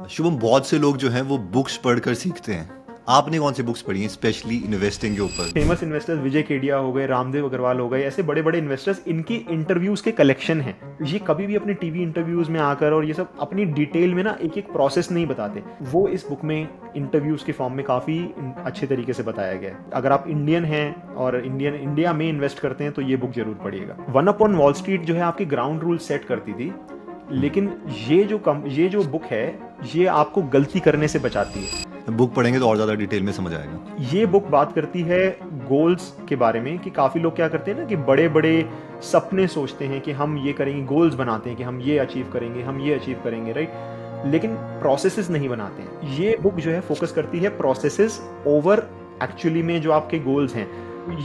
शुभम, बहुत से लोग जो हैं वो बुक्स पढ़कर सीखते हैं। आपने कौन सी बुक्स पढ़ी हैं स्पेशली इन्वेस्टिंग के ऊपर? फेमस इन्वेस्टर्स विजय केडिया हो गए, रामदेव अग्रवाल हो गए, ऐसे बड़े बड़े इन्वेस्टर्स, इनकी इंटरव्यूज के कलेक्शन हैं। ये कभी भी अपने टीवी इंटरव्यूज में आकर और ये सब अपनी डिटेल में ना एक एक प्रोसेस नहीं बताते। वो इस बुक में इंटरव्यूज के फॉर्म में काफ़ी अच्छे तरीके से बताया गया है। अगर आप इंडियन हैं और इंडिया में इन्वेस्ट करते हैं तो ये बुक जरूर पढ़िएगा। वन अपॉन वॉल स्ट्रीट जो है आपकी ग्राउंड रूल सेट करती थी, लेकिन ये जो बुक है ये आपको गलती करने से बचाती है। बुक पढ़ेंगे तो और ज़्यादा डिटेल में समझ आएगा। ये बुक बात करती है गोल्स के बारे में, कि काफ़ी लोग क्या करते हैं ना कि बड़े बड़े सपने सोचते हैं कि हम ये करेंगे, गोल्स बनाते हैं कि हम ये अचीव करेंगे, हम ये अचीव करेंगे, राइट, लेकिन प्रोसेसेस नहीं बनाते हैं। ये बुक जो है फोकस करती है प्रोसेसेस ओवर एक्चुअली में जो आपके गोल्स हैं।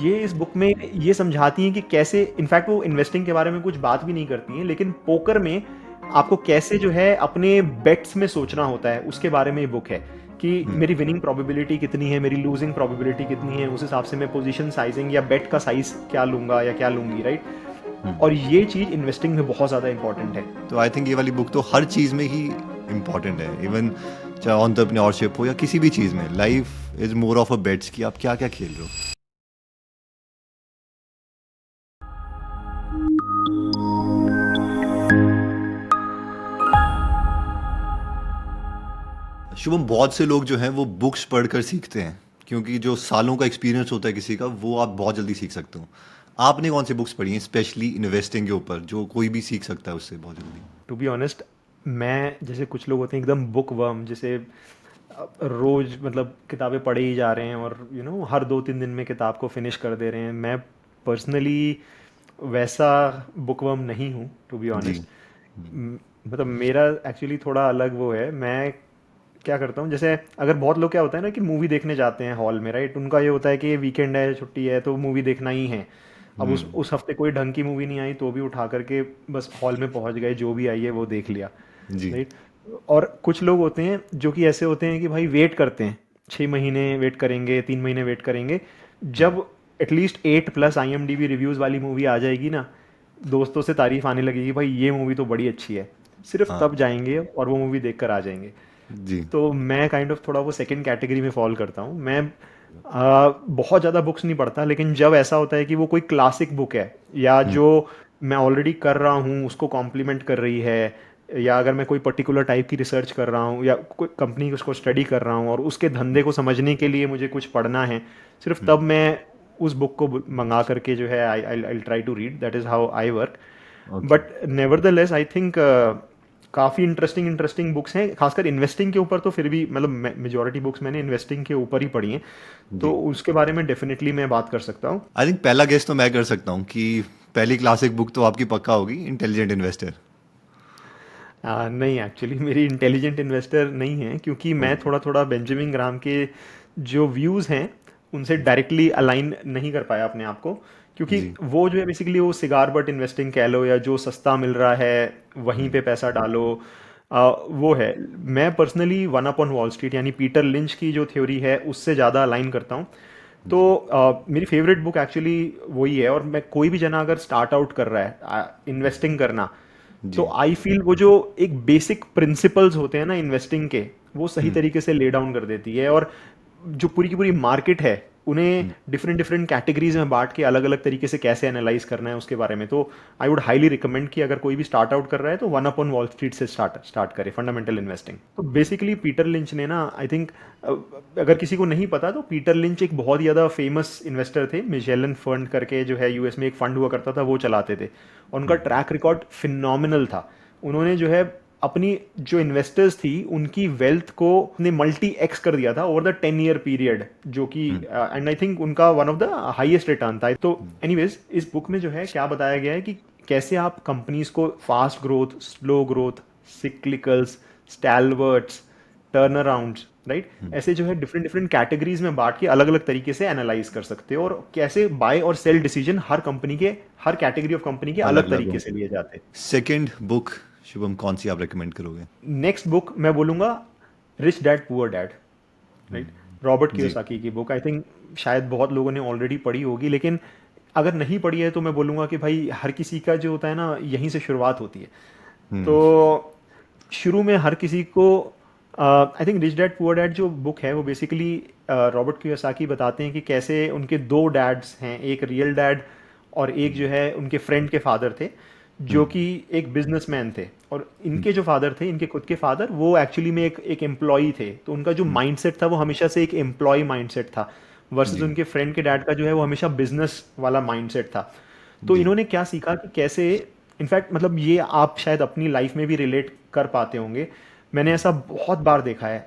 ये इस बुक में ये समझाती हैं कि कैसे, इनफैक्ट वो इन्वेस्टिंग के बारे में कुछ बात भी नहीं करती हैं, लेकिन पोकर में आपको कैसे जो है अपने बेट्स में सोचना होता है उसके बारे में ये बुक है, कि मेरी विनिंग प्रोबेबिलिटी कितनी है, मेरी लूजिंग प्रोबेबिलिटी कितनी है, उस हिसाब से मैं पोजीशन साइजिंग या बेट का साइज क्या लूंगा या क्या लूंगी, राइट। और ये चीज इन्वेस्टिंग में बहुत ज्यादा इंपॉर्टेंट है। तो आई थिंक ये वाली बुक तो हर चीज़ में ही इम्पॉर्टेंट है। इवन चाहे ऑन्टरप्रेन्योरशिप हो या किसी भी चीज़ में, life is more of a bets कि आप क्या क्या खेल रहे हो। शुभम, बहुत से लोग जो हैं वो बुक्स पढ़कर सीखते हैं, क्योंकि जो सालों का एक्सपीरियंस होता है किसी का, वो आप बहुत जल्दी सीख सकते हो। आपने कौन सी बुक्स पढ़ी हैं स्पेशली इन्वेस्टिंग के ऊपर, जो कोई भी सीख सकता है उससे बहुत जल्दी? टू बी ऑनेस्ट, मैं जैसे कुछ लोग होते हैं एकदम बुक वर्म, जैसे रोज मतलब किताबें पढ़े ही जा रहे हैं और हर 2-3 दिन में किताब को फिनिश कर दे रहे हैं। मैं पर्सनली वैसा बुक वर्म नहीं हूँ, टू बी जी। ऑनेस्ट। मतलब मेरा एक्चुअली थोड़ा अलग वो है। मैं क्या करता हूँ, जैसे अगर बहुत लोग क्या होता है ना कि मूवी देखने जाते हैं हॉल में, राइट, उनका ये होता है कि वीकेंड है, छुट्टी है, तो मूवी देखना ही है। अब उस हफ्ते कोई ढंग की मूवी नहीं आई तो भी उठा करके बस हॉल में पहुंच गए, जो भी आई है वो देख लिया, जी। राइट। और कुछ लोग होते हैं जो कि ऐसे होते हैं कि भाई वेट करते हैं, 6 महीने वेट करेंगे, 3 महीने वेट करेंगे। जब एटलीस्ट 8+ IMDb रिव्यूज़ वाली मूवी आ जाएगी ना, दोस्तों से तारीफ आने लगेगी, भाई ये मूवी तो बड़ी अच्छी है, सिर्फ हाँ। तब जाएंगे और वो मूवी देख कर आ जाएंगे। जी। तो मैं काइंड ऑफ थोड़ा वो सेकंड कैटेगरी में फॉल करता हूँ। मैं बहुत ज़्यादा बुक्स नहीं पढ़ता, लेकिन जब ऐसा होता है कि वो कोई क्लासिक बुक है या जो मैं ऑलरेडी कर रहा हूँ उसको कॉम्प्लीमेंट कर रही है, या अगर मैं कोई पर्टिकुलर टाइप की रिसर्च कर रहा हूँ या कोई कंपनी उसको स्टडी कर रहा हूँ और उसके धंधे को समझने के लिए मुझे कुछ पढ़ना है, सिर्फ तब मैं उस बुक को मंगा करके जो है I I try to read. That is how I work. Okay. But nevertheless I think काफ़ी इंटरेस्टिंग इंटरेस्टिंग बुक्स हैं, खासकर इन्वेस्टिंग के ऊपर। तो फिर भी मतलब मेजोरिटी बुक्स मैंने इन्वेस्टिंग के ऊपर ही पढ़ी हैं, तो जी। उसके बारे में डेफिनेटली मैं बात कर सकता हूँ। आई थिंक पहला गेस तो मैं कर सकता हूँ कि पहली क्लासिक बुक तो आपकी पक्का होगी, इंटेलिजेंट इन्वेस्टर। नहीं, एक्चुअली मेरी इंटेलिजेंट इन्वेस्टर नहीं है, क्योंकि मैं ओके। थोड़ा थोड़ा बेंजामिन ग्राम के जो व्यूज़ हैं उनसे डायरेक्टली अलाइन नहीं कर पाया अपने आप को, क्योंकि जी। वो जो है बेसिकली वो सिगार बट इन्वेस्टिंग कह लो, या जो सस्ता मिल रहा है वहीं पे पैसा डालो, वो है। मैं personally one up on wall street यानी पीटर लिंच की जो थ्योरी है उससे ज़्यादा अलाइन करता हूँ। तो जी। मेरी फेवरेट बुक एक्चुअली वही है। और मैं कोई भी जना अगर स्टार्ट आउट कर रहा है इन्वेस्टिंग करना, तो जी। आई फील वो जो एक बेसिक प्रिंसिपल्स होते हैं ना इन्वेस्टिंग के, वो सही तरीके से ले डाउन कर देती है। और जो पूरी की पूरी मार्केट है उन्हें डिफरेंट डिफरेंट कैटेगरीज में बांट के अलग अलग तरीके से कैसे एनालाइज करना है उसके बारे में। तो आई वुड हाईली रिकमेंड कि अगर कोई भी स्टार्ट आउट कर रहा है तो वन अपॉन वॉल स्ट्रीट से स्टार्ट करे फंडामेंटल इन्वेस्टिंग। तो बेसिकली पीटर लिंच ने ना, आई थिंक, अगर किसी को नहीं पता तो पीटर लिंच एक बहुत ही ज़्यादा फेमस इन्वेस्टर थे। मिशेलन फंड करके जो है यूएस में एक फंड हुआ करता था, वो चलाते थे, और उनका ट्रैक रिकॉर्ड फिनोमिनल था। उन्होंने जो है अपनी जो इन्वेस्टर्स थी उनकी वेल्थ को ने मल्टी एक्स कर दिया था ओवर द 10 ईयर पीरियड, जो कि एंड आई थिंक उनका one of the highest return था। तो एनीवेज इस बुक में जो है क्या बताया गया है कि कैसे आप कंपनीज को fast growth, slow growth, cyclicals, stalwarts, turnarounds, right, ऐसे जो है डिफरेंट डिफरेंट कैटेगरीज में बांट के अलग अलग तरीके से एनालाइज कर सकते हो, और कैसे बाय और सेल डिसीजन हर कंपनी के, हर कैटेगरी ऑफ कंपनी के अलग अलग अलग तरीके से होंगे। लिए जाते हैं। सेकंड बुक, शुभम, कौन सी आप रेकमेंड करोगे? नेक्स्ट बुक मैं बोलूँगा rich dad poor dad, right, Robert ji. Kiyosaki की बुक। आई थिंक शायद बहुत लोगों ने ऑलरेडी पढ़ी होगी, लेकिन अगर नहीं पढ़ी है तो मैं बोलूँगा कि भाई हर किसी का जो होता है ना, यहीं से शुरुआत होती है। तो शुरू में हर किसी को I think rich dad poor dad जो बुक है वो बेसिकली रॉबर्ट कियोसाकी बताते हैं कि कैसे उनके दो डैड्स हैं, एक रियल डैड और एक जो है उनके फ्रेंड के फादर थे, जो कि एक बिजनेसमैन थे। और इनके जो फादर थे, इनके खुद के फादर, वो एक्चुअली में एक एम्प्लॉई थे, तो उनका जो माइंडसेट था वो हमेशा से एक एम्प्लॉय माइंडसेट था, वर्सेस जी उनके फ्रेंड के डैड का जो है वो हमेशा बिजनेस वाला माइंडसेट था। तो जी इन्होंने क्या सीखा कि कैसे, इनफैक्ट मतलब ये आप शायद अपनी लाइफ में भी रिलेट कर पाते होंगे, मैंने ऐसा बहुत बार देखा है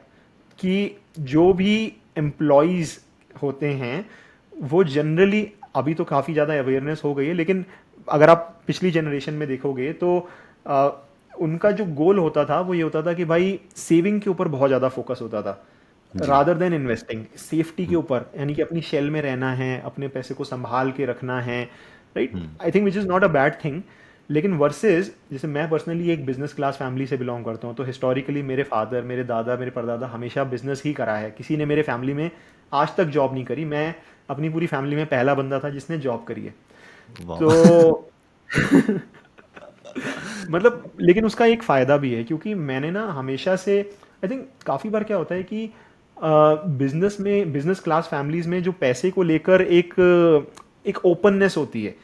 कि जो भी एम्प्लॉयज़ होते हैं वो जनरली, अभी तो काफ़ी ज़्यादा अवेयरनेस हो गई है, लेकिन अगर आप पिछली जनरेशन में देखोगे तो आ, उनका जो गोल होता था वो ये होता था कि भाई सेविंग के ऊपर बहुत ज़्यादा फोकस होता था जी रादर देन इन्वेस्टिंग, सेफ्टी के ऊपर, यानी कि अपनी शेल में रहना है, अपने पैसे को संभाल के रखना है, right. I think which is not a bad thing. लेकिन वर्सेस, जैसे मैं पर्सनली एक बिजनेस क्लास फैमिली से बिलोंग करता हूँ, तो हिस्टोरिकली मेरे फादर, मेरे दादा, मेरे परदादा हमेशा बिजनेस ही करा है, किसी ने मेरे फैमिली में आज तक जॉब नहीं करी। मैं अपनी पूरी फैमिली में पहला बंदा था जिसने जॉब करी है। वाह तो मतलब लेकिन उसका एक फ़ायदा भी है, क्योंकि मैंने ना हमेशा से, आई थिंक काफ़ी बार क्या होता है कि बिजनेस में, बिजनेस क्लास फैमिलीज में जो पैसे को लेकर एक ओपननेस होती है,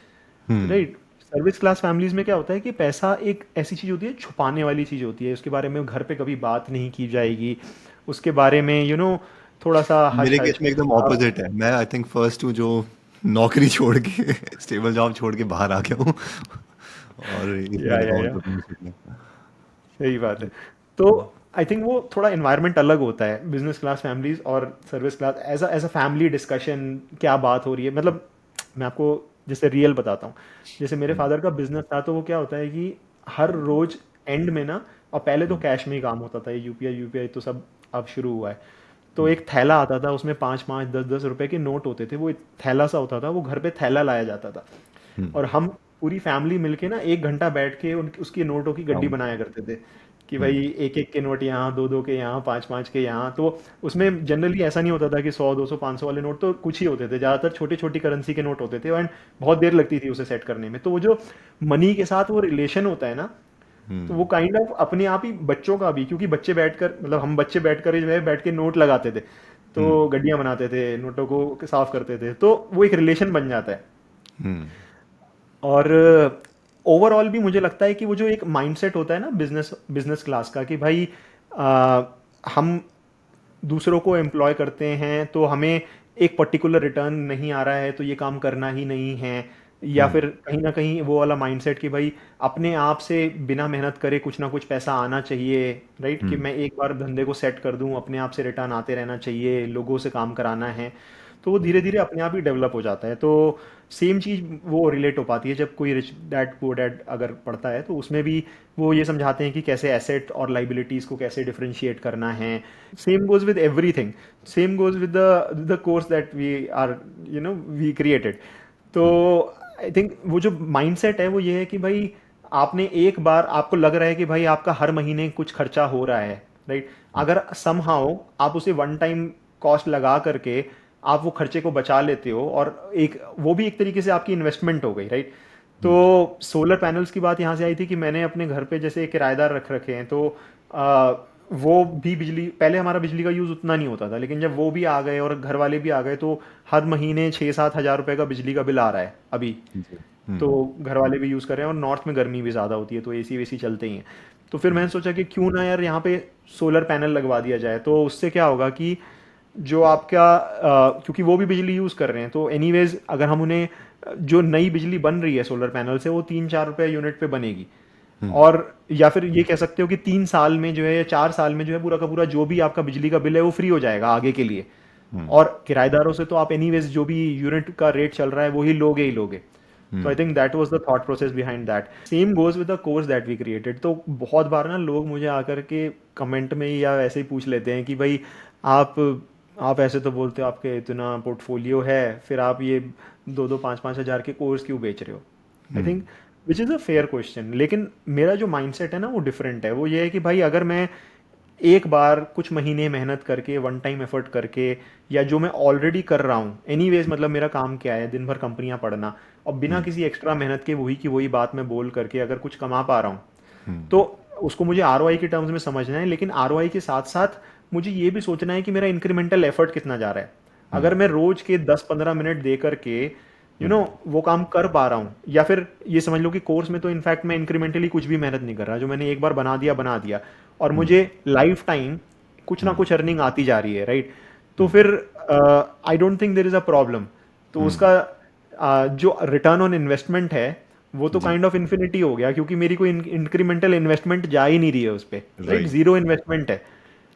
हम्म राइट। सर्विस क्लास फैमिलीज में क्या होता है कि पैसा एक ऐसी चीज़ होती है, छुपाने वाली चीज़ होती है, उसके बारे में घर पे कभी बात नहीं की जाएगी, उसके बारे में थोड़ा सा हश मेरे केस हश। में एकदम ऑपोजिट है। मैं आई थिंक फर्स्ट हूँ जो नौकरी छोड़ के स्टेबल जॉब छोड़ के बाहर आ गया हूँ और इसमें लगा हूँ या एंटरप्रेन्योरशिप में। सही बात है। तो आई थिंक वो थोड़ा इन्वायरमेंट अलग होता है, बिजनेस क्लास फैमिलीज और service class. As a family discussion क्या बात हो रही है, मतलब मैं आपको जैसे रियल बताता हूँ। जैसे मेरे फादर का बिजनेस था, तो वो क्या होता है कि हर रोज एंड में ना, और पहले तो कैश में ही काम होता था, ये यूपीआई यूपीआई तो सब अब शुरू हुआ है। तो एक थैला आता था, उसमें 5 5 10 10 रुपए के नोट होते थे, वो एक थैला सा होता था, वो घर पे थैला लाया जाता था। और हम पूरी फैमिली मिलके ना 1 घंटा बैठ के उसकी नोटों की गड्डी बनाया करते थे, कि भाई एक एक के नोट यहाँ, दो दो के यहाँ, पाँच पाँच के यहाँ। तो उसमें जनरली ऐसा नहीं होता था कि 100 200 500 वाले नोट तो कुछ ही होते थे, ज़्यादातर छोटी छोटी करेंसी के नोट होते थे, एंड बहुत देर लगती थी उसे सेट करने में। तो वो जो मनी के साथ वो रिलेशन होता है ना, तो वो काइंड ऑफ अपने आप ही बच्चों का भी, क्योंकि बच्चे बैठकर, मतलब हम बच्चे बैठकर जो है बैठ के नोट लगाते थे, तो गड्डियाँ बनाते थे, नोटों को साफ करते थे, तो वो एक रिलेशन बन जाता है। और ओवरऑल भी मुझे लगता है कि वो जो एक माइंडसेट होता है ना बिजनेस बिजनेस क्लास का, कि भाई आ, हम दूसरों को एम्प्लॉय करते हैं, तो हमें एक पर्टिकुलर रिटर्न नहीं आ रहा है तो ये काम करना ही नहीं है, या फिर कहीं ना कहीं वो वाला माइंडसेट कि भाई अपने आप से बिना मेहनत करे कुछ ना कुछ पैसा आना चाहिए, राइट। कि मैं एक बार धंधे को सेट कर दूं, अपने आप से रिटर्न आते रहना चाहिए, लोगों से काम कराना है, तो वो धीरे धीरे अपने आप ही डेवलप हो जाता है। तो सेम चीज़ वो रिलेट हो पाती है जब कोई रिच डैड पुअर डैड अगर पढ़ता है, तो उसमें भी वो ये समझाते हैं कि कैसे एसेट और लाइबिलिटीज़ को कैसे डिफरेंशिएट करना है। Same goes with everything, same goes with the course that we are we created. तो आई थिंक वो जो माइंडसेट है वो ये है कि भाई आपने एक बार, आपको लग रहा है कि भाई आपका हर महीने कुछ खर्चा हो रहा है, राइट। अगर समहाउ आप उसे वन टाइम कॉस्ट लगा करके आप वो खर्चे को बचा लेते हो, और एक वो भी एक तरीके से आपकी इन्वेस्टमेंट हो गई, राइट। तो सोलर पैनल्स की बात यहाँ से आई थी कि मैंने अपने घर पे जैसे किराएदार रख रखे हैं, तो वो भी बिजली, पहले हमारा बिजली का यूज़ उतना नहीं होता था, लेकिन जब वो भी आ गए और घर वाले भी आ गए, तो हर महीने 6 7 हज़ार रुपए का बिजली का बिल आ रहा है अभी। जी तो घर वाले भी यूज़ कर रहे हैं, और नॉर्थ में गर्मी भी ज़्यादा होती है, तो एसी वेसी चलते ही हैं। तो फिर मैंने सोचा कि क्यों ना यार यहाँ पे सोलर पैनल लगवा दिया जाए, तो उससे क्या होगा कि जो आपका क्योंकि वो भी बिजली यूज़ कर रहे हैं, तो एनीवेज अगर हम उन्हें जो नई बिजली बन रही है सोलर पैनल से, वो 3 4 रुपए यूनिट पे बनेगी। और या फिर ये कह सकते हो कि 3 साल में जो है, या 4 साल में जो है, पूरा का पूरा जो भी आपका बिजली का बिल है वो फ्री हो जाएगा आगे के लिए। और किराएदारों से तो आप एनीवेज जो भी यूनिट का रेट चल रहा है वही लोगे ही लोगे। तो I think that was the thought process behind that. Same goes with the course that we created. तो बहुत बार ना लोग मुझे आकर के कमेंट में या ऐसे ही पूछ लेते हैं कि भाई आप आप ऐसे तो बोलते हो आपके इतना पोर्टफोलियो है, फिर आप ये 2 2 5 5 हज़ार के कोर्स क्यों बेच रहे हो। I think which is a fair question, लेकिन मेरा जो माइंडसेट है ना वो डिफरेंट है। वो ये है कि भाई अगर मैं एक बार कुछ महीने मेहनत करके, वन टाइम एफर्ट करके, या जो मैं ऑलरेडी कर रहा हूँ एनीवेज, मतलब मेरा काम क्या है, दिन भर कंपनियां पढ़ना, और बिना किसी एक्स्ट्रा मेहनत के वही की वही बात मैं बोल करके अगर कुछ कमा पा रहा हूँ, तो उसको मुझे आरओआई के टर्म्स में समझना है, लेकिन आरओआई के साथ साथ मुझे ये भी सोचना है कि मेरा इंक्रीमेंटल एफर्ट कितना जा रहा है। अगर मैं रोज के 10-15 मिनट दे करके वो काम कर पा रहा हूँ, या फिर ये समझ लो कि कोर्स में तो इनफैक्ट मैं इंक्रीमेंटली कुछ भी मेहनत नहीं कर रहा, जो मैंने एक बार बना दिया और मुझे लाइफ टाइम कुछ ना कुछ अर्निंग आती जा रही है, राइट? तो फिर I don't think there is a problem. तो उसका जो रिटर्न ऑन इन्वेस्टमेंट है वो तो जी काइंड ऑफ इन्फिनिटी हो गया, क्योंकि मेरी कोई इंक्रीमेंटल इन्वेस्टमेंट जा ही नहीं रही है उस पर, राइट? राइट जीरो इन्वेस्टमेंट है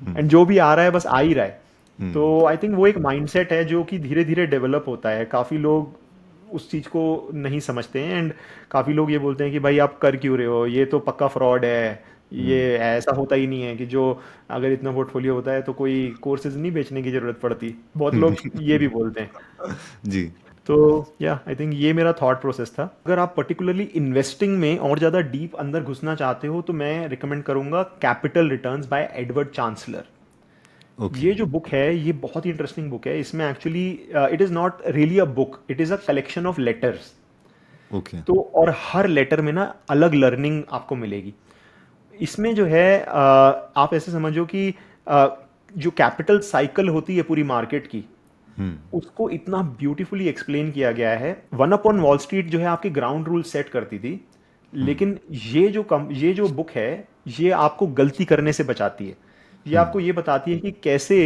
एंड जो भी आ रहा है बस आ ही रहा है। तो आई थिंक वो एक माइंडसेट है जो कि धीरे धीरे डेवलप होता है। काफ़ी लोग उस चीज़ को नहीं समझते हैं एंड काफ़ी लोग ये बोलते हैं कि भाई आप कर क्यों रहे हो, ये तो पक्का फ्रॉड है, ये ऐसा होता ही नहीं है कि जो अगर इतना पोर्टफोलियो होता है तो कोई कोर्सेज नहीं बेचने की ज़रूरत पड़ती। बहुत लोग ये भी बोलते हैं। जी तो या आई थिंक ये मेरा थॉट प्रोसेस था। अगर आप पर्टिकुलरली इन्वेस्टिंग में और ज़्यादा डीप अंदर घुसना चाहते हो तो मैं रिकमेंड करूंगा capital returns bye Edward chancellor. Okay ये जो बुक है ये बहुत ही इंटरेस्टिंग बुक है। इसमें actually it is not really a book, it is a collection of letters. Okay तो और हर लेटर में ना अलग लर्निंग आपको मिलेगी। इसमें जो है आप ऐसे समझो कि जो कैपिटल साइकिल होती है पूरी मार्केट की, उसको इतना ब्यूटीफुली एक्सप्लेन किया गया है। वन अपॉन वॉल स्ट्रीट जो है आपके ग्राउंड रूल सेट करती थी, लेकिन ये जो बुक है ये आपको गलती करने से बचाती है। ये आपको ये बताती है कि कैसे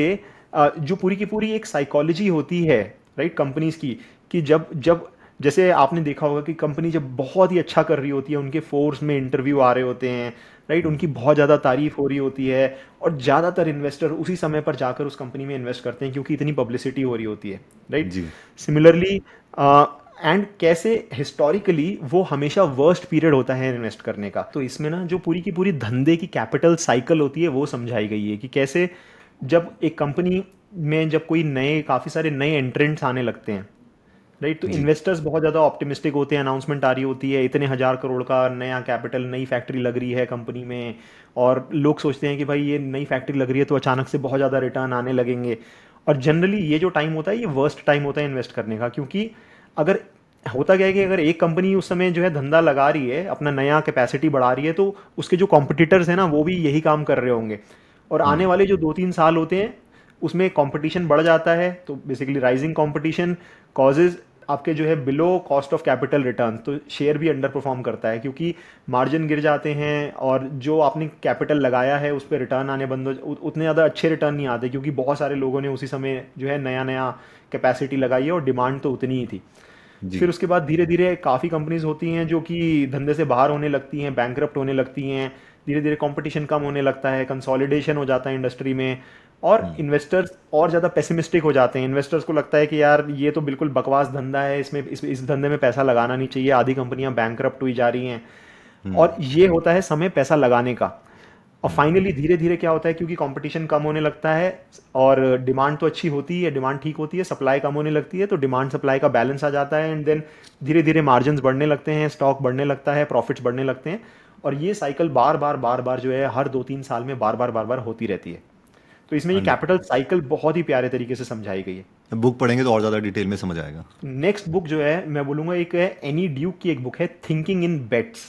जो पूरी की पूरी एक साइकोलॉजी होती है, राइट, कंपनीज की, कि जब जब जैसे आपने देखा होगा कि कंपनी जब बहुत ही अच्छा कर रही होती है, उनके फोर्स में इंटरव्यू आ रहे होते हैं, राइट, उनकी बहुत ज़्यादा तारीफ हो रही होती है और ज़्यादातर इन्वेस्टर उसी समय पर जाकर उस कंपनी में इन्वेस्ट करते हैं क्योंकि इतनी पब्लिसिटी हो रही होती है, राइट। जी सिमिलरली एंड कैसे हिस्टोरिकली वो हमेशा वर्स्ट पीरियड होता है इन्वेस्ट करने का। तो इसमें ना जो पूरी की पूरी धंधे की कैपिटल साइकिल होती है वो समझाई गई है कि कैसे जब एक कंपनी में जब कोई नए काफ़ी सारे नए एंट्रेंट्स आने लगते हैं, राइट, तो जी इन्वेस्टर्स बहुत ज़्यादा ऑप्टिमिस्टिक होते हैं। अनाउंसमेंट आ रही होती है, इतने 1,000 करोड़ का नया कैपिटल, नई फैक्ट्री लग रही है कंपनी में, और लोग सोचते हैं कि भाई ये नई फैक्ट्री लग रही है तो अचानक से बहुत ज़्यादा रिटर्न आने लगेंगे। और जनरली ये जो टाइम होता है ये वर्स्ट टाइम होता है इन्वेस्ट करने का, क्योंकि अगर होता क्या है कि अगर एक कंपनी उस समय जो है धंधा लगा रही है, अपना नया कैपेसिटी बढ़ा रही है, तो उसके जो कॉम्पिटिटर्स हैं ना वो भी यही काम कर रहे होंगे, और आने वाले जो 2-3 साल होते हैं उसमें कंपटीशन बढ़ जाता है। तो बेसिकली राइजिंग कंपटीशन कॉजेज आपके जो है below cost of capital return, तो शेयर भी अंडर परफॉर्म करता है क्योंकि मार्जिन गिर जाते हैं और जो आपने कैपिटल लगाया है उस पर रिटर्न आने बंद हो, उतने ज़्यादा अच्छे रिटर्न नहीं आते क्योंकि बहुत सारे लोगों ने उसी समय जो है नया नया कैपेसिटी लगाई है और डिमांड तो उतनी ही थी। जी फिर उसके बाद धीरे धीरे काफ़ी कंपनीज होती हैं जो कि धंधे से बाहर होने लगती हैं, बैंकरप्ट होने लगती हैं, धीरे धीरे कंपटीशन कम होने लगता है, कंसोलिडेशन हो जाता है इंडस्ट्री में, और इन्वेस्टर्स और ज़्यादा पेसिमिस्टिक हो जाते हैं। इन्वेस्टर्स को लगता है कि यार ये तो बिल्कुल बकवास धंधा है, इसमें इस धंधे में पैसा लगाना नहीं चाहिए, आधी कंपनियां बैंकरप्ट हुई जा रही हैं। और ये होता है समय पैसा लगाने का। और फाइनली धीरे धीरे क्या होता है, क्योंकि कंपटीशन कम होने लगता है और डिमांड तो अच्छी होती है, डिमांड ठीक होती है, सप्लाई कम होने लगती है, तो डिमांड सप्लाई का बैलेंस आ जाता है एंड देन धीरे धीरे मार्जिन बढ़ने लगते हैं, स्टॉक बढ़ने लगता है, प्रॉफिट्स बढ़ने लगते हैं। और ये साइकिल बार बार जो है हर 2-3 साल में बार बार होती रहती है। तो इसमें ये कैपिटल साइकिल बहुत ही प्यारे तरीके से समझाई गई है। बुक पढ़ेंगे तो और ज़्यादा डिटेल में समझ आएगा नेक्स्ट बुक जो है मैं बोलूंगा एक है एनी ड्यूक की एक बुक है, थिंकिंग इन बेट्स।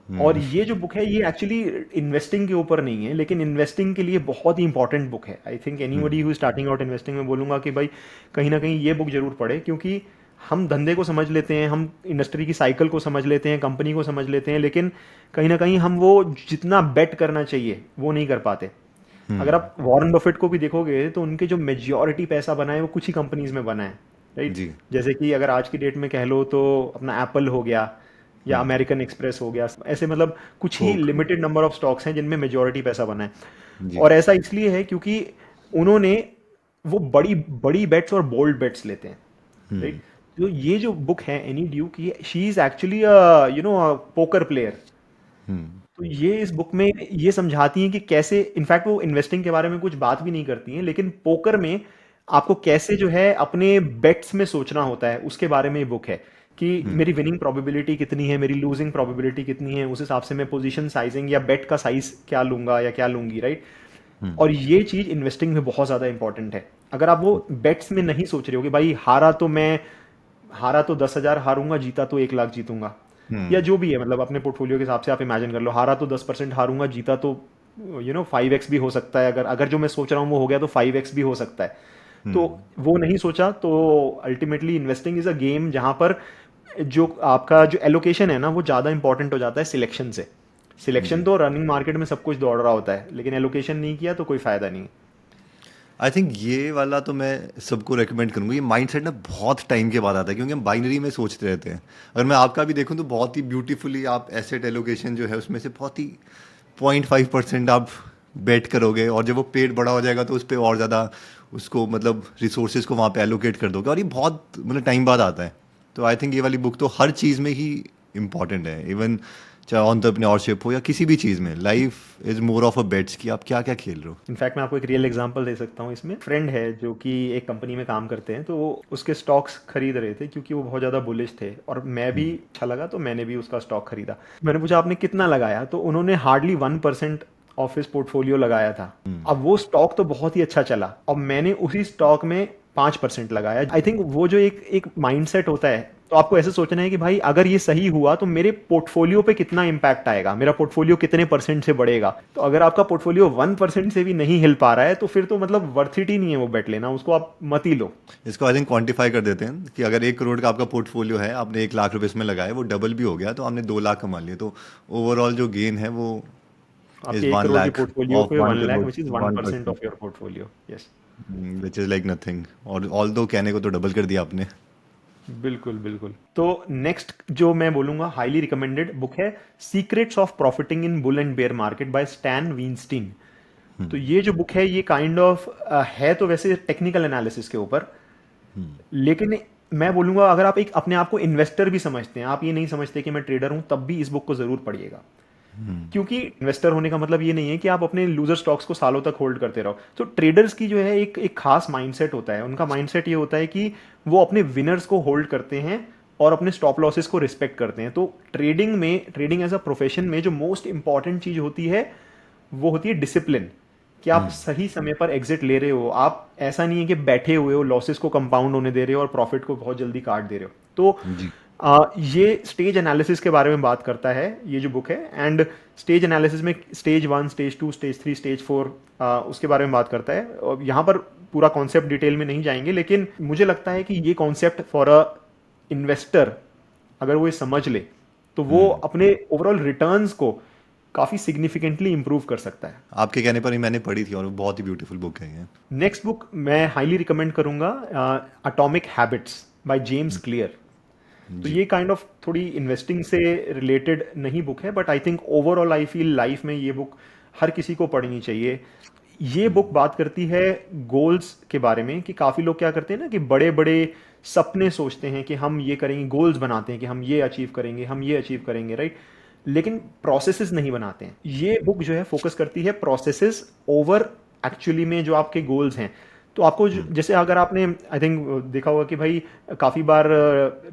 और ये जो बुक है ये एक्चुअली इन्वेस्टिंग के ऊपर नहीं है, लेकिन इन्वेस्टिंग के लिए बहुत ही इंपॉर्टेंट बुक है। I think anybody who starting out investing में बोलूंगा कि भाई कहीं ना कहीं ये बुक जरूर पढ़े, क्योंकि हम धंधे को समझ लेते हैं, हम इंडस्ट्री की साइकिल को समझ लेते हैं, कंपनी को समझ लेते हैं, लेकिन कहीं ना कहीं हम वो जितना बेट करना चाहिए वो नहीं कर पाते। अगर आप वॉरेन बफेट को भी देखोगे तो उनके जो मेजॉरिटी पैसा बना है वो कुछ ही कंपनीज में बना है, राइट। जी जैसे कि अगर आज की डेट में कह लो तो अपना एप्पल हो गया या अमेरिकन एक्सप्रेस हो गया, ऐसे मतलब कुछ ही कोक लिमिटेड नंबर ऑफ स्टॉक्स हैं जिनमें मेजॉरिटी पैसा बना है। जी और ऐसा इसलिए है क्योंकि उन्होंने वो बड़ी बड़ी बेट्स और बोल्ड बेट्स लेते हैं, राइट। तो ये जो बुक है एनी ड्यूक, ये she is actually poker player. तो ये इस बुक में ये समझाती हैं कि कैसे, इनफैक्ट वो इन्वेस्टिंग के बारे में कुछ बात भी नहीं करती हैं, लेकिन पोकर में आपको कैसे जो है अपने बेट्स में सोचना होता है उसके बारे में ये बुक है, कि मेरी विनिंग प्रोबेबिलिटी कितनी है, मेरी लूजिंग प्रोबेबिलिटी कितनी है, उस हिसाब से मैं पोजीशन साइजिंग या बेट का साइज क्या लूंगा या क्या लूंगी, राइट। और ये चीज इन्वेस्टिंग में बहुत ज्यादा इंपॉर्टेंट है। अगर आप वो बेट्स में नहीं सोच रहे हो कि भाई हारा तो 10,000 हारूंगा, जीता तो 1 लाख जीतूंगा, या जो भी है, मतलब अपने पोर्टफोलियो के हिसाब से आप इमेजिन कर लो, हारा तो 10% हारूंगा, जीता तो 5x भी हो सकता है, अगर अगर जो मैं सोच रहा हूँ वो हो गया तो 5x भी हो सकता है। तो वो नहीं सोचा, तो ultimately investing is a game जहाँ पर जो आपका जो एलोकेशन है ना वो ज़्यादा इंपॉर्टेंट हो जाता है सिलेक्शन से। सिलेक्शन जी। तो रनिंग मार्केट में सब कुछ दौड़ रहा होता है, लेकिन एलोकेशन नहीं किया तो कोई फ़ायदा नहीं। आई थिंक ये वाला तो मैं सबको रेकमेंड करूंगा। ये माइंडसेट ना बहुत टाइम के बाद आता है, क्योंकि हम बाइनरी में सोचते रहते हैं। अगर मैं आपका भी देखूं तो बहुत ही ब्यूटीफुली आप एसेट एलोकेशन जो है उसमें से बहुत ही 0.5% आप बेट करोगे, और जब वो पेड़ बड़ा हो जाएगा तो उस पर और ज़्यादा उसको मतलब रिसोर्सेज को वहाँ पे एलोकेट कर दोगे, और ये बहुत मतलब टाइम बाद आता है। तो आई थिंक ये वाली बुक तो हर चीज़ में ही इम्पॉर्टेंट है, इवन चाहे एंटरप्रेन्योरशिप हो या किसी भी चीज़ में। Life is more of a bets कि आप क्या क्या खेल रहे हो। इनफैक्ट मैं आपको एक रियल एग्जांपल दे सकता हूँ इसमें। फ्रेंड है जो कि एक कंपनी में काम करते हैं, तो वो उसके स्टॉक्स खरीद रहे थे क्योंकि वो बहुत ज़्यादा बुलिश थे, और मैं भी अच्छा लगा तो मैंने भी उसका स्टॉक खरीदा। मैंने पूछा आपने कितना लगाया, तो उन्होंने हार्डली 1% ऑफ हिज पोर्टफोलियो लगाया था। अब वो स्टॉक तो बहुत ही अच्छा चला, अब मैंने उसी स्टॉक में 5% लगाया। आई थिंक वो जो एक एक माइंडसेट होता है, तो आपको ऐसे सोचना है कि भाई अगर ये सही हुआ तो मेरे पोर्टफोलियो पे कितना इंपैक्ट आएगा, मेरा पोर्टफोलियो कितने परसेंट से बढ़ेगा। तो अगर आपका पोर्टफोलियो 1% से भी नहीं हिल पा रहा है तो फिर तो मतलब वर्थ इट ही नहीं है वो बेट लेना, उसको आप मत ही लो। इसको आई थिंक क्वांटिफाई कर देते हैं कि अगर 1 करोड़ का आपका पोर्टफोलियो है, आपने 1 लाख रुपए इसमें लगाए, वो डबल भी हो गया तो आपने 2 लाख कमा लिए, तो ओवरऑल जो गेन है वो इज आपके 1 वन करोड़ के लाख पोर्टफोलियो ऑफ पे one 1 lakh, crore which is one 1% percent of your portfolio. Yes, which is like nothing. और ऑल दो कहने को तो डबल कर दिया आपने। बिल्कुल बिल्कुल। तो नेक्स्ट जो मैं बोलूंगा हाईली रिकमेंडेड बुक है, secrets of profiting in bull and bear market by Stan Weinstein. तो ये जो बुक है ये काइंड ऑफ है तो वैसे टेक्निकल एनालिसिस के ऊपर, लेकिन मैं बोलूंगा अगर आप एक अपने आप को इन्वेस्टर भी समझते हैं, आप ये नहीं समझते कि मैं ट्रेडर हूं, तब भी इस बुक को जरूर पढ़िएगा। क्योंकि इन्वेस्टर होने का मतलब ये नहीं है कि आप अपने लूजर स्टॉक्स को सालों तक होल्ड करते रहो। तो ट्रेडर्स की जो है एक एक खास माइंडसेट होता है, उनका माइंडसेट ये होता है कि वो अपने विनर्स को होल्ड करते हैं और अपने स्टॉप लॉसेस को रिस्पेक्ट करते हैं। तो ट्रेडिंग में, ट्रेडिंग एज अ प्रोफेशन में जो मोस्ट इंपॉर्टेंट चीज होती है वो होती है डिसिप्लिन, कि आप सही समय पर एग्जिट ले रहे हो। आप ऐसा नहीं है कि बैठे हुए हो, लॉसेस को कंपाउंड होने दे रहे हो और प्रॉफिट को बहुत जल्दी काट दे रहे हो। तो जी। ये स्टेज एनालिसिस के बारे में बात करता है ये जो बुक है। एंड स्टेज एनालिसिस में स्टेज 1, स्टेज 2, स्टेज 3, स्टेज 4 उसके बारे में बात करता है। और यहाँ पर पूरा कॉन्सेप्ट डिटेल में नहीं जाएंगे, लेकिन मुझे लगता है कि ये कॉन्सेप्ट फॉर अ इन्वेस्टर अगर वो ये समझ ले तो वो अपने ओवरऑल रिटर्न्स को काफ़ी सिग्निफिकेंटली इंप्रूव कर सकता है। आपके कहने पर ही मैंने पढ़ी थी, और वो बहुत ही ब्यूटीफुल बुक है ये। नेक्स्ट बुक मैं हाईली रिकमेंड करूंगा, atomic habits by James clear. तो जी। ये काइंड ऑफ थोड़ी इन्वेस्टिंग से रिलेटेड नहीं बुक है, but I think overall I feel life में ये बुक हर किसी को पढ़नी चाहिए। ये बुक बात करती है गोल्स के बारे में, कि काफ़ी लोग क्या करते हैं ना कि बड़े बड़े सपने सोचते हैं कि हम ये करेंगे, गोल्स बनाते हैं कि हम ये अचीव करेंगे, हम ये अचीव करेंगे, राइट, लेकिन प्रोसेसेस नहीं बनाते हैं। ये बुक जो है फोकस करती है प्रोसेसेस ओवर एक्चुअली में जो आपके गोल्स हैं। तो आपको जैसे अगर आपने आई थिंक देखा होगा कि भाई काफ़ी बार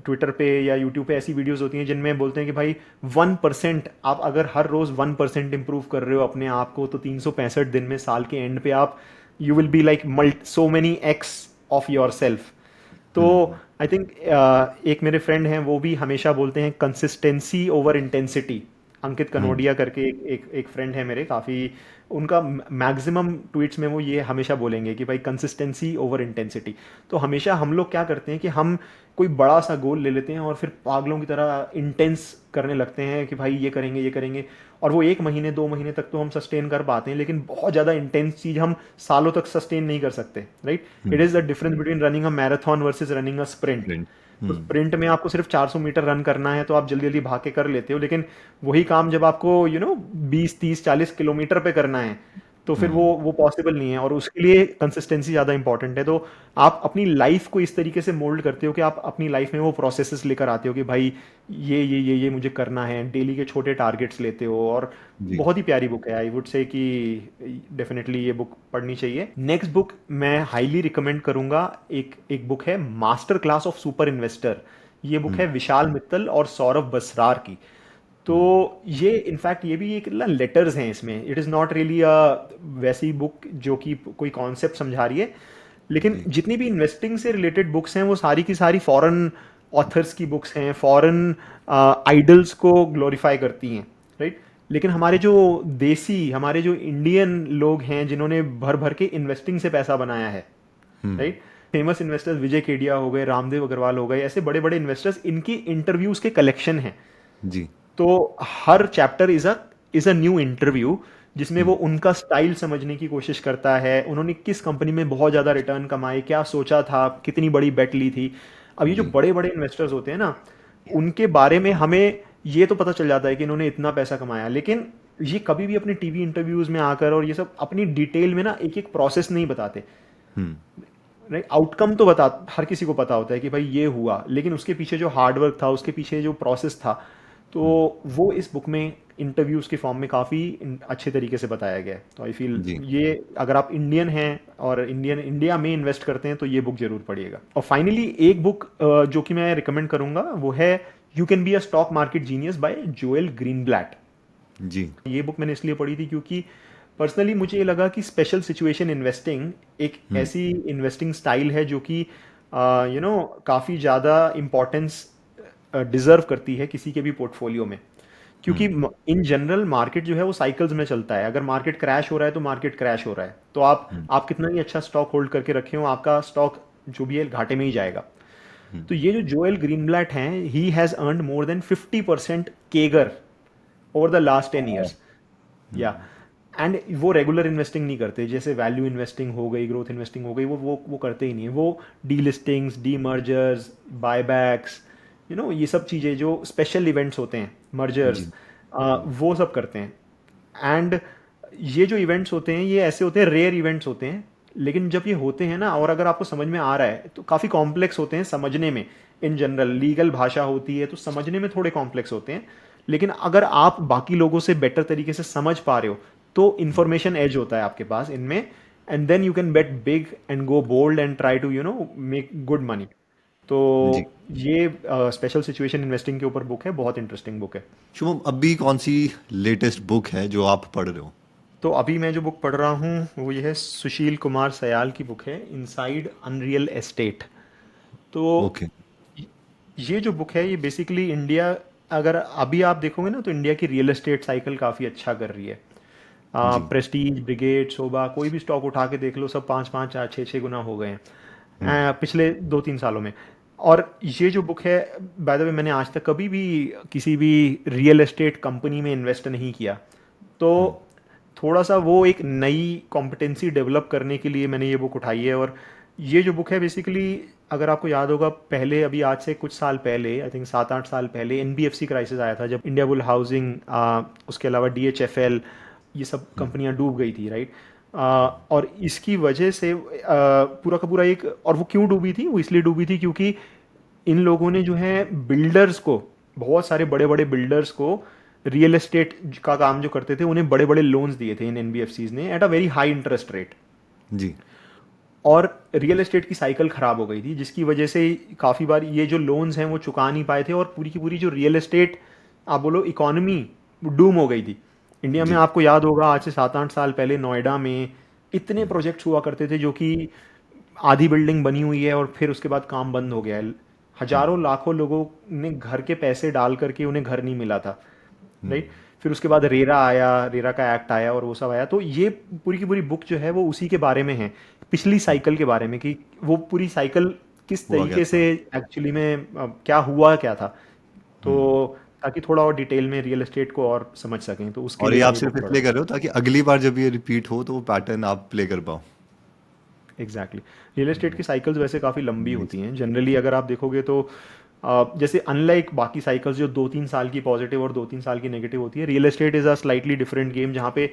ट्विटर पे या यूट्यूब पे ऐसी वीडियोस होती हैं जिनमें बोलते हैं कि भाई 1% आप अगर हर रोज़ 1% इंप्रूव कर रहे हो अपने आप को, तो 365 दिन में साल के एंड पे आप you will be like so many x of your self. तो आई थिंक एक मेरे फ्रेंड हैं वो भी हमेशा बोलते हैं कंसिस्टेंसी ओवर इंटेंसिटी। अंकित कनोडिया करके एक फ्रेंड है मेरे, काफ़ी उनका मैक्सिमम ट्वीट्स में वो ये हमेशा बोलेंगे कि भाई कंसिस्टेंसी ओवर इंटेंसिटी। तो हमेशा हम लोग क्या करते हैं कि हम कोई बड़ा सा गोल ले लेते हैं और फिर पागलों की तरह इंटेंस करने लगते हैं कि भाई ये करेंगे ये करेंगे, और वो 1 महीने 2 महीने तक तो हम सस्टेन कर पाते हैं, लेकिन बहुत ज़्यादा इंटेंस चीज़ हम सालों तक सस्टेन नहीं कर सकते, right. It is the difference between running a marathon versus running a sprint. Sprint। तो स्प्रिंट में आपको सिर्फ 400 मीटर रन करना है तो आप जल्दी जल्दी भाग के कर लेते हो, लेकिन वही काम जब आपको 20, 30, 40 किलोमीटर पे करना है तो फिर वो पॉसिबल नहीं है, और उसके लिए कंसिस्टेंसी ज़्यादा इंपॉर्टेंट है। तो आप अपनी लाइफ को इस तरीके से मोल्ड करते हो कि आप अपनी लाइफ में वो प्रोसेसेस लेकर आते हो कि भाई ये मुझे करना है, डेली के छोटे टारगेट्स लेते हो। और जी। बहुत ही प्यारी बुक है, आई वुड से कि डेफिनेटली ये बुक पढ़नी चाहिए। नेक्स्ट बुक मैं हाईली रिकमेंड करूंगा, एक एक बुक है master class of super investor. ये बुक है विशाल मित्तल और सौरभ बसरार की। तो ये इनफैक्ट ये भी एक लेटर्स हैं इसमें, इट इज़ नॉट रियली अ वैसी बुक जो कि कोई कॉन्सेप्ट समझा रही है, लेकिन जी। जितनी भी इन्वेस्टिंग से रिलेटेड बुक्स हैं वो सारी की सारी फॉरेन ऑथर्स की बुक्स हैं, फॉरेन आइडल्स को ग्लोरीफाई करती हैं, राइट। लेकिन हमारे जो देसी, हमारे जो इंडियन लोग हैं जिन्होंने भर भर के इन्वेस्टिंग से पैसा बनाया है, राइट, फेमस इन्वेस्टर्स विजय केडिया हो गए, रामदेव अग्रवाल हो गए, ऐसे बड़े बड़े इन्वेस्टर्स, इनकी इंटरव्यूज के कलेक्शन हैं। जी। तो हर chapter is a new interview, जिसमें वो उनका स्टाइल समझने की कोशिश करता है, उन्होंने किस कंपनी में बहुत ज़्यादा रिटर्न कमाए, क्या सोचा था, कितनी बड़ी बेट ली थी। अब ये जो जी। बड़े बड़े इन्वेस्टर्स होते हैं ना, उनके बारे में हमें ये तो पता चल जाता है कि इन्होंने इतना पैसा कमाया, लेकिन ये कभी भी अपने टीवी इंटरव्यूज में आकर और ये सब अपनी डिटेल में ना एक एक प्रोसेस नहीं बताते, हम्म। राइट। आउटकम तो बता, हर किसी को पता होता है कि भाई ये हुआ, लेकिन उसके पीछे जो हार्डवर्क था, उसके पीछे जो प्रोसेस था, तो वो इस बुक में इंटरव्यूज के फॉर्म में काफ़ी अच्छे तरीके से बताया गया है। तो आई फील जी। ये, अगर आप इंडियन हैं और इंडिया में इन्वेस्ट करते हैं तो ये बुक जरूर पढ़िएगा। और फाइनली एक बुक जो कि मैं रिकमेंड करूंगा वो है you can be a stock market genius by Joel Greenblatt. जी। ये बुक मैंने इसलिए पढ़ी थी क्योंकि पर्सनली मुझे ये लगा कि स्पेशल सिचुएशन इन्वेस्टिंग एक ऐसी इन्वेस्टिंग स्टाइल है जो कि काफ़ी ज़्यादा इम्पोर्टेंस डिजर्व करती है किसी के भी पोर्टफोलियो में। क्योंकि इन जनरल मार्केट जो है वो साइकिल्स में चलता है, अगर मार्केट क्रैश हो रहा है तो मार्केट क्रैश हो रहा है, तो आप कितना ही अच्छा स्टॉक होल्ड करके रखे हो, आपका स्टॉक जो भी है घाटे में ही जाएगा। तो ये जो जोएल ग्रीनब्लैट हैं, he has earned more than 50% CAGR over the last 10 years. या एंड वो रेगुलर इन्वेस्टिंग नहीं करते, जैसे वैल्यू इन्वेस्टिंग हो गई, ग्रोथ इन्वेस्टिंग हो गई, वो करते ही नहीं है। वो D listings, D mergers, buybacks, ये सब चीज़ें जो स्पेशल इवेंट्स होते हैं, मर्जर्स, जी। वो सब करते हैं। एंड ये जो इवेंट्स होते हैं ये ऐसे होते हैं, रेयर इवेंट्स होते हैं, लेकिन जब ये होते हैं ना, और अगर आपको समझ में आ रहा है तो काफ़ी कॉम्प्लेक्स होते हैं समझने में। इन जनरल लीगल भाषा होती है तो समझने में थोड़े कॉम्प्लेक्स होते हैं, लेकिन अगर आप बाकी लोगों से बेटर तरीके से समझ पा रहे हो तो इन्फॉर्मेशन एज होता है आपके पास इनमें, and then you can bet big and go bold and try to make good money. तो जी। ये स्पेशल सिचुएशन इन्वेस्टिंग के ऊपर बुक है, बहुत इंटरेस्टिंग बुक है। शुभम, अभी कौन सी लेटेस्ट बुक है जो आप पढ़ रहे हो? तो अभी मैं जो बुक पढ़ रहा हूँ वो ये है, सुशील कुमार सयाल की बुक है, इनसाइड अनरियल एस्टेट। तो ओके। ये जो बुक है ये बेसिकली इंडिया, अगर अभी आप देखोगे ना तो इंडिया की रियल एस्टेट साइकिल काफ़ी अच्छा कर रही है। जी। प्रेस्टीज, ब्रिगेड, शोभा, कोई भी स्टॉक उठा के देख लो, सब 5-5, 4-6 गुना हो गए हैं पिछले 2-3 सालों में। और ये जो बुक है, बाय द वे, मैंने आज तक कभी भी किसी भी रियल एस्टेट कंपनी में इन्वेस्ट नहीं किया, तो थोड़ा सा वो एक नई कॉम्पिटेंसी डेवलप करने के लिए मैंने ये बुक उठाई है। और ये जो बुक है बेसिकली, अगर आपको याद होगा, पहले, अभी आज से कुछ साल पहले, आई थिंक 7-8 साल पहले, एनबीएफसी क्राइसिस आया था, जब इंडिया बुल हाउसिंग, उसके अलावा डीएचएफएल, ये सब कंपनियां डूब गई थी, राइट। और इसकी वजह से पूरा का पूरा एक, और वो क्यों डूबी थी, वो इसलिए डूबी थी क्योंकि इन लोगों ने जो है बिल्डर्स को, बहुत सारे बड़े बड़े बिल्डर्स को, रियल एस्टेट का काम जो करते थे, उन्हें बड़े बड़े लोन्स दिए थे इन एनबीएफसीज ने at a very high interest rate. जी। और रियल एस्टेट की साइकिल खराब हो गई थी, जिसकी वजह से काफ़ी बार ये जो लोन्स हैं वो चुका नहीं पाए थे, और पूरी की पूरी जो रियल एस्टेट, आप बोलो, इकोनॉमी डूम हो गई थी इंडिया में। जी। आपको याद होगा, आज से 7-8 साल पहले नोएडा में इतने प्रोजेक्ट्स हुआ करते थे जो कि आधी बिल्डिंग बनी हुई है और फिर उसके बाद काम बंद हो गया है। हजारों लाखों लोगों ने घर के पैसे डाल करके उन्हें घर नहीं मिला था, राइट। फिर उसके बाद रेरा आया, रेरा का एक्ट आया और वो सब आया। तो ये पूरी की पूरी बुक जो है वो उसी के बारे में है, पिछली साइकिल के बारे में, कि वो पूरी साइकिल किस हुआ क्या तरीके था? से एक्चुअली में क्या हुआ क्या था। तो ताकि थोड़ा और डिटेल में रियल एस्टेट को और समझ सकें, तो उसके और लिए ये आप मैंने ये सिर्फ बुक इसलिए पढ़ा। कर रहे हो ताकि अगली बार जब ये रिपीट हो तो वो पैटर्न आप प्ले कर पाओ? एग्जैक्टली। रियल एस्टेट की साइकिल्स वैसे काफ़ी लंबी होती Amazing. हैं जनरली, अगर आप देखोगे तो जैसे अनलाइक बाकी साइकिल्स जो 2-3 साल की पॉजिटिव और 2-3 साल की नेगेटिव होती है, real estate is a slightly different game, जहाँ पे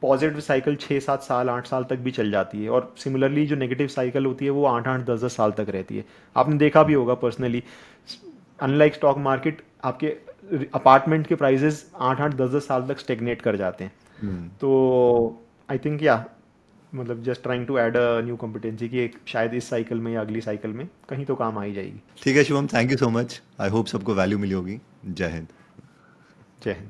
पॉजिटिव साइकिल 6-7 साल, 8 साल तक भी चल जाती है, और सिमिलरली जो नेगेटिव साइकिल होती है वो 8-8, 10-10 साल तक रहती है। आपने देखा भी होगा पर्सनली, अनलाइक स्टॉक मार्केट, आपके अपार्टमेंट के प्राइजेस 8-8, 10-10 साल तक स्टेगनेट कर जाते हैं। हम्म। तो आई थिंक, या मतलब just trying to add a new competency की, एक शायद इस साइकिल में या अगली साइकिल में कहीं तो काम आ ही जाएगी। ठीक है Shubham, thank you so much. I hope सबको वैल्यू मिली होगी। जय हिंद। जय हिंद।